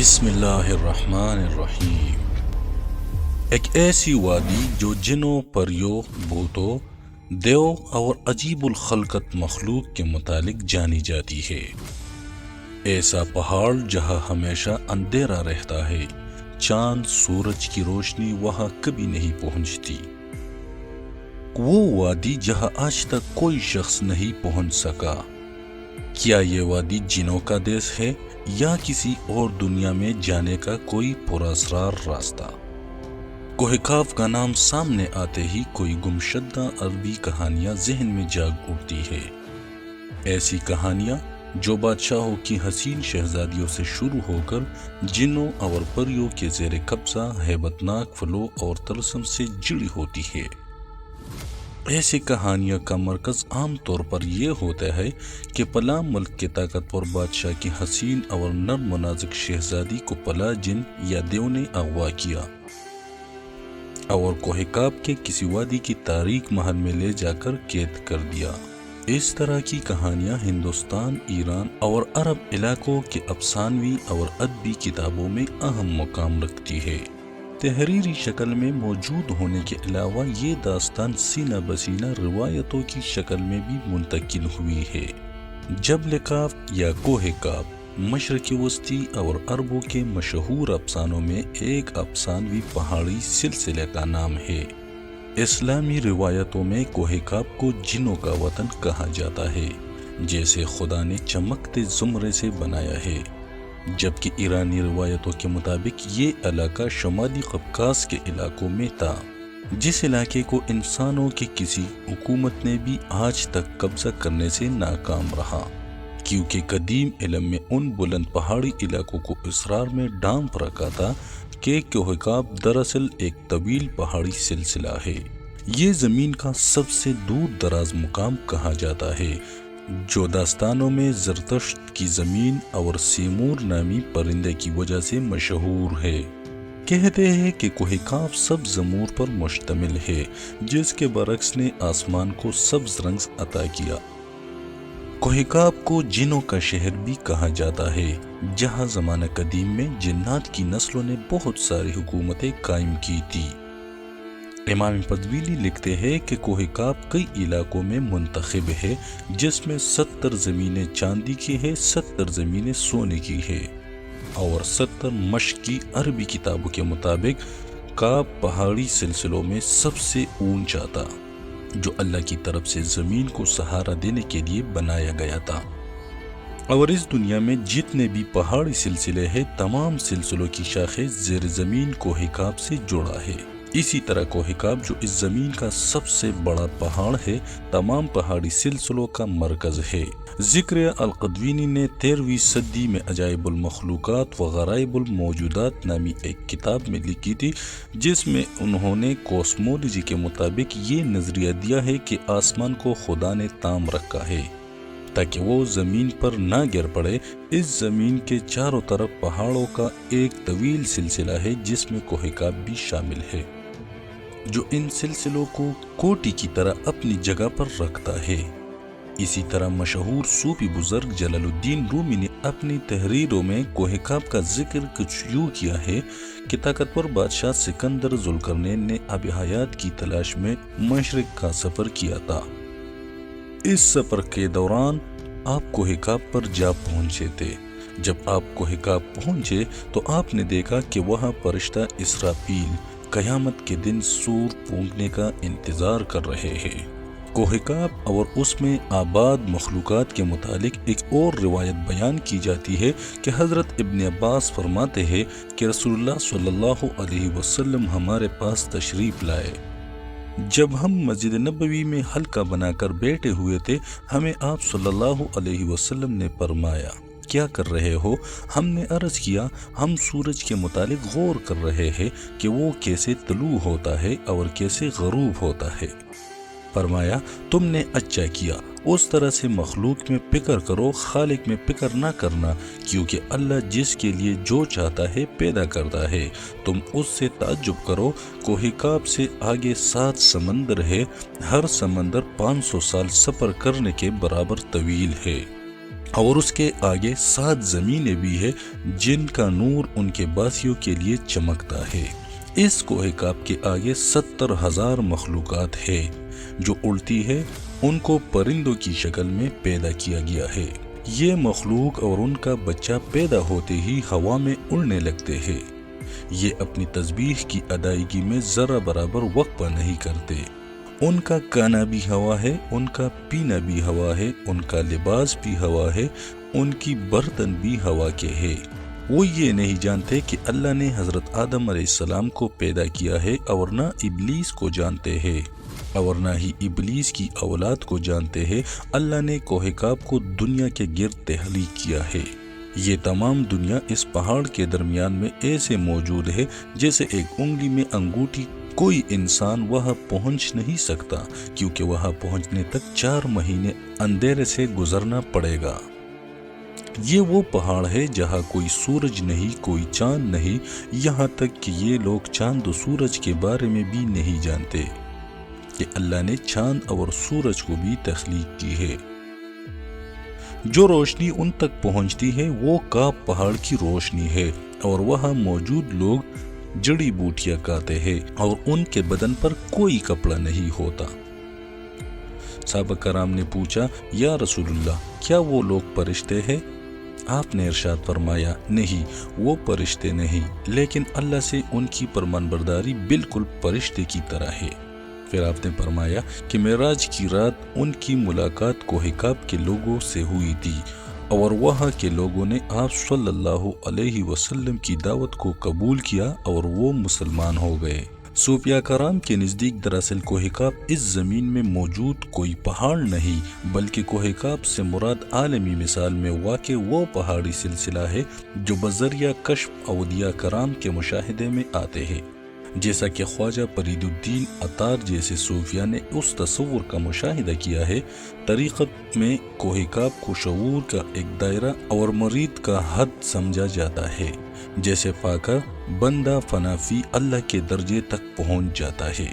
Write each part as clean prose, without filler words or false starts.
بسم اللہ الرحمن الرحیم۔ ایک ایسی وادی جو جنوں، پریوں، بھوتوں، دیو اور عجیب الخلقت مخلوق کے متعلق جانی جاتی ہے۔ ایسا پہاڑ جہاں ہمیشہ اندھیرا رہتا ہے، چاند سورج کی روشنی وہاں کبھی نہیں پہنچتی۔ وہ وادی جہاں آج تک کوئی شخص نہیں پہنچ سکا۔ کیا یہ وادی جنوں کا دیس ہے یا کسی اور دنیا میں جانے کا کوئی پراسرار راستہ؟ کوہ کاف کا نام سامنے آتے ہی کوئی گمشدہ عربی کہانیاں ذہن میں جاگ اٹھتی ہے۔ ایسی کہانیاں جو بادشاہوں کی حسین شہزادیوں سے شروع ہو کر جنوں اور پریوں کے زیر قبضہ ہیبت ناک فلو اور طلسم سے جڑی ہوتی ہے۔ ایسی کہانیوں کا مرکز عام طور پر یہ ہوتا ہے کہ پلا ملک کے طاقتور بادشاہ کی حسین اور نرم و نازک شہزادی کو پلا جن یا دیو نے اغوا کیا اور کوہ کاف کے کسی وادی کی تاریک محل میں لے جا کر قید کر دیا۔ اس طرح کی کہانیاں ہندوستان، ایران اور عرب علاقوں کے افسانوی اور ادبی کتابوں میں اہم مقام رکھتی ہے۔ تحریری شکل میں موجود ہونے کے علاوہ یہ داستان سینہ بسینہ روایتوں کی شکل میں بھی منتقل ہوئی ہے۔ جبل کاف یا کوہ کاف مشرق وسطی اور عربوں کے مشہور افسانوں میں ایک افسانوی پہاڑی سلسلے کا نام ہے۔ اسلامی روایتوں میں کوہ کاف کو جنوں کا وطن کہا جاتا ہے، جیسے خدا نے چمکتے زمرے سے بنایا ہے، جبکہ ایرانی روایتوں کے مطابق یہ علاقہ شمالی قفقاز کے علاقوں میں تھا، جس علاقے کو انسانوں کی کسی حکومت نے بھی آج تک قبضہ کرنے سے ناکام رہا، کیونکہ قدیم علم میں ان بلند پہاڑی علاقوں کو اسرار میں ڈھانپ رکھا تھا کہ کوہ کاف دراصل ایک طویل پہاڑی سلسلہ ہے۔ یہ زمین کا سب سے دور دراز مقام کہا جاتا ہے، جو داستانوں میں زرتشت کی زمین اور سیمور نامی پرندے کی وجہ سے مشہور ہے۔ کہتے ہیں کہ کوہ کاف سبز زمور پر مشتمل ہے، جس کے برعکس نے آسمان کو سبز رنگ عطا کیا۔ کوہ کاف کو جنوں کا شہر بھی کہا جاتا ہے، جہاں زمانہ قدیم میں جنات کی نسلوں نے بہت ساری حکومتیں قائم کی تھی۔ امام پدویلی لکھتے ہیں کہ کوہ کاف کئی علاقوں میں منتخب ہے، جس میں 70 زمینیں چاندی کی ہے، 70 زمینیں سونے کی ہے اور 70 مشقی عربی کتابوں کے مطابق کاف پہاڑی سلسلوں میں سب سے اونچا تھا، جو اللہ کی طرف سے زمین کو سہارا دینے کے لیے بنایا گیا تھا۔ اور اس دنیا میں جتنے بھی پہاڑی سلسلے ہیں، تمام سلسلوں کی شاخیں زیر زمین کوہ کاف سے جڑا ہے۔ اسی طرح کوہ کاف جو اس زمین کا سب سے بڑا پہاڑ ہے، تمام پہاڑی سلسلوں کا مرکز ہے۔ ذکر القدوینی نے 13ویں صدی میں عجائب المخلوقات و غرائب الموجودات نامی ایک کتاب میں لکھی تھی، جس میں انہوں نے کوسمولوجی کے مطابق یہ نظریہ دیا ہے کہ آسمان کو خدا نے تام رکھا ہے تاکہ وہ زمین پر نہ گر پڑے۔ اس زمین کے چاروں طرف پہاڑوں کا ایک طویل سلسلہ ہے، جس میں کوہ کاف بھی شامل ہے، جو ان سلسلوں کو کوٹی کی طرح اپنی جگہ پر رکھتا ہے۔ اسی طرح مشہور صوفی بزرگ جلال الدین رومی نے اپنی تحریروں میں کوہ کاف کا ذکر کچھ یوں کیا ہے کہ طاقتور بادشاہ سکندر ذوالقرنین نے آب حیات کی تلاش میں مشرق کا سفر کیا تھا۔ اس سفر کے دوران آپ کوہ کاف پر جا پہنچے تھے۔ جب آپ کوہ کاف پہنچے تو آپ نے دیکھا کہ وہاں فرشتہ اسرافیل قیامت کے دن سور پھونکنے کا انتظار کر رہے ہیں۔ کوہ کاف اور اس میں آباد مخلوقات کے متعلق ایک اور روایت بیان کی جاتی ہے کہ حضرت ابن عباس فرماتے ہیں کہ رسول اللہ صلی اللہ علیہ وسلم ہمارے پاس تشریف لائے۔ جب ہم مسجد نبوی میں حلقہ بنا کر بیٹھے ہوئے تھے، ہمیں آپ صلی اللہ علیہ وسلم نے فرمایا، کیا کر رہے ہو؟ ہم نے عرض کیا، ہم سورج کے متعلق غور کر رہے ہیں کہ وہ کیسے طلوع ہوتا ہے اور کیسے غروب ہوتا ہے۔ فرمایا، تم نے اچھا کیا، اس طرح سے مخلوق میں فکر کرو، خالق میں فکر نہ کرنا، کیونکہ اللہ جس کے لیے جو چاہتا ہے پیدا کرتا ہے۔ تم اس سے تعجب کرو، کوہ کاف سے آگے 7 سمندر ہے، ہر سمندر 500 سال سفر کرنے کے برابر طویل ہے۔ اور اس کے آگے 7 زمینیں بھی ہے جن کا نور ان کے باسیوں کے لیے چمکتا ہے۔ اس کوہ کاف کے آگے 70,000 مخلوقات ہے جو اڑتی ہے، ان کو پرندوں کی شکل میں پیدا کیا گیا ہے۔ یہ مخلوق اور ان کا بچہ پیدا ہوتے ہی ہوا میں اڑنے لگتے ہیں۔ یہ اپنی تسبیح کی ادائیگی میں ذرا برابر وقفہ نہیں کرتے۔ ان کا کھانا بھی ہوا ہے، ان کا پینا بھی ہوا ہے، ان کا لباس بھی ہوا ہے، ان کی برتن بھی ہوا کے ہے۔ وہ یہ نہیں جانتے کہ اللہ نے حضرت آدم علیہ السلام کو پیدا کیا ہے، اور نہ ابلیس کو جانتے ہیں، اور نہ ہی ابلیس کی اولاد کو جانتے ہیں۔ اللہ نے کوہ کاف کو دنیا کے گرد تخلیق کیا ہے۔ یہ تمام دنیا اس پہاڑ کے درمیان میں ایسے موجود ہے جیسے ایک انگلی میں انگوٹھی۔ کوئی انسان وہاں پہنچ نہیں سکتا، کیونکہ وہاں پہنچنے تک 4 مہینے اندھیرے سے گزرنا پڑے گا۔ یہ وہ پہاڑ ہے جہاں کوئی سورج نہیں، کوئی چاند نہیں، یہاں تک کہ یہ لوگ چاند و سورج کے بارے میں بھی نہیں جانتے کہ اللہ نے چاند اور سورج کو بھی تخلیق کی ہے۔ جو روشنی ان تک پہنچتی ہے وہ کاف پہاڑ کی روشنی ہے، اور وہاں موجود لوگ جڑی بوٹیاں کھاتے ہیں، اور ان کے بدن پر کوئی کپڑا نہیں ہوتا۔ صحابہ کرام نے پوچھا، یا رسول اللہ، کیا وہ لوگ فرشتے ہیں؟ آپ نے ارشاد فرمایا، نہیں، وہ فرشتے نہیں، لیکن اللہ سے ان کی فرمانبرداری بالکل فرشتے کی طرح ہے۔ پھر آپ نے فرمایا کہ معراج کی رات ان کی ملاقات کوہ کاف کے لوگوں سے ہوئی تھی، اور وہاں کے لوگوں نے آپ صلی اللہ علیہ وسلم کی دعوت کو قبول کیا اور وہ مسلمان ہو گئے۔ صوفیاء کرام کے نزدیک دراصل کوہ کاف اس زمین میں موجود کوئی پہاڑ نہیں، بلکہ کوہ کاف سے مراد عالمی مثال میں واقع وہ پہاڑی سلسلہ ہے جو بذریعہ کشف اولیاء کرام کے مشاہدے میں آتے ہیں۔ جیسا کہ خواجہ فرید الدین عطار جیسے صوفیاء نے اس تصور کا مشاہدہ کیا ہے، طریقت میں کوہ کاف کو شعور کا ایک دائرہ اور مرید کا حد سمجھا جاتا ہے۔ جیسے فاقہ بندہ فنافی اللہ کے درجے تک پہنچ جاتا ہے۔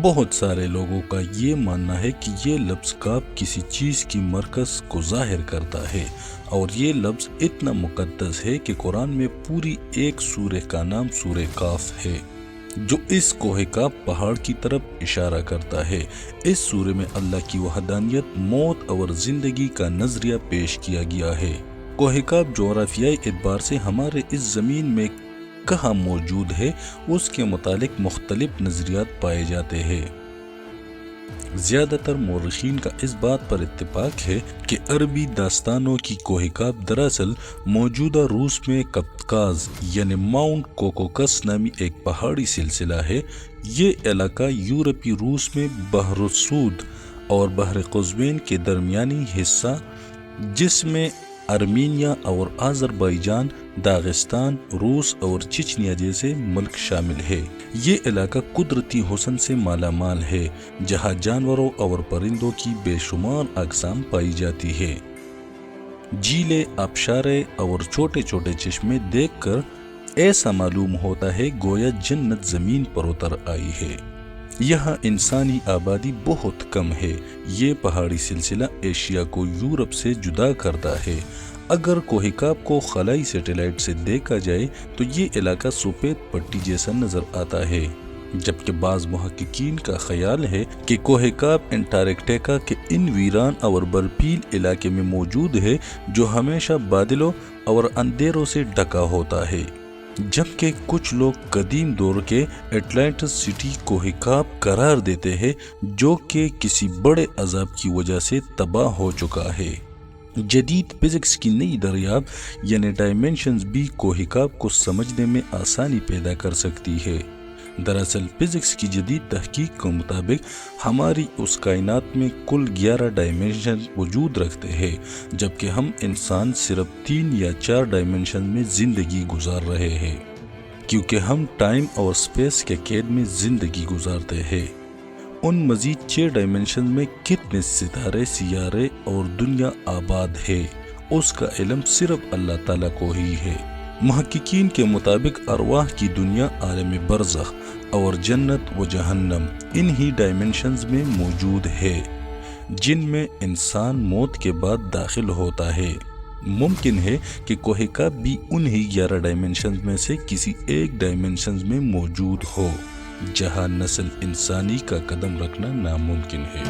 بہت سارے لوگوں کا یہ ماننا ہے کہ یہ لفظ کاف کسی چیز کی مرکز کو ظاہر کرتا ہے، اور یہ لفظ اتنا مقدس ہے کہ قرآن میں پوری ایک سورہ کا نام سورہ کاف ہے جو اس کوہ کاف پہاڑ کی طرف اشارہ کرتا ہے۔ اس سورہ میں اللہ کی وحدانیت، موت اور زندگی کا نظریہ پیش کیا گیا ہے۔ کوہ کاف جغرافیائی اعتبار سے ہمارے اس زمین میں کہاں موجود ہے، اس کے متعلق مختلف نظریات پائے جاتے ہیں۔ زیادہ تر مورخین کا اس بات پر اتفاق ہے کہ عربی داستانوں کی کوہ کاف دراصل موجودہ روس میں قفقاز یعنی ماؤنٹ کوکوکس نامی ایک پہاڑی سلسلہ ہے۔ یہ علاقہ یورپی روس میں بحر السود اور بحر قزوین کے درمیانی حصہ، جس میں ارمینیا اور آذربائیجان، داغستان، روس اور چچنیا جیسے ملک شامل ہے۔ یہ علاقہ قدرتی حسن سے مالا مال ہے، جہاں جانوروں اور پرندوں کی بے شمار اقسام پائی جاتی ہے۔ جھیلیں، آبشاریں اور چھوٹے چھوٹے چشمے دیکھ کر ایسا معلوم ہوتا ہے گویا جنت زمین پر اتر آئی ہے۔ یہاں انسانی آبادی بہت کم ہے۔ یہ پہاڑی سلسلہ ایشیا کو یورپ سے جدا کرتا ہے۔ اگر کوہ کاف کو خلائی سیٹلائٹ سے دیکھا جائے تو یہ علاقہ سفید پٹی جیسا نظر آتا ہے، جبکہ بعض محققین کا خیال ہے کہ کوہ کاف انٹارکٹیکا کے ان ویران اور برفیل علاقے میں موجود ہے جو ہمیشہ بادلوں اور اندھیروں سے ڈھکا ہوتا ہے، جبکہ کچھ لوگ قدیم دور کے اٹلانٹس سٹی کوہ کاف قرار دیتے ہیں جو کہ کسی بڑے عذاب کی وجہ سے تباہ ہو چکا ہے۔ جدید فزکس کی نئی دریافت یعنی ڈائمینشنز بھی کوہ کاف کو سمجھنے میں آسانی پیدا کر سکتی ہے۔ دراصل فزکس کی جدید تحقیق کے مطابق ہماری اس کائنات میں کل 11 ڈائمینشن وجود رکھتے ہیں، جبکہ ہم انسان صرف 3 یا 4 ڈائمینشن میں زندگی گزار رہے ہیں، کیونکہ ہم ٹائم اور سپیس کے قید میں زندگی گزارتے ہیں۔ ان مزید 6 ڈائمینشن میں کتنے ستارے، سیارے اور دنیا آباد ہے، اس کا علم صرف اللہ تعالیٰ کو ہی ہے۔ محققین کے مطابق ارواح کی دنیا، عالم برزخ اور جنت و جہنم انہی ڈائمینشنز میں موجود ہے، جن میں انسان موت کے بعد داخل ہوتا ہے۔ ممکن ہے کہ کوہ کاف بھی انہی 11 ڈائمنشنز میں سے کسی ایک ڈائمنشنز میں موجود ہو جہاں نسل انسانی کا قدم رکھنا ناممکن ہے۔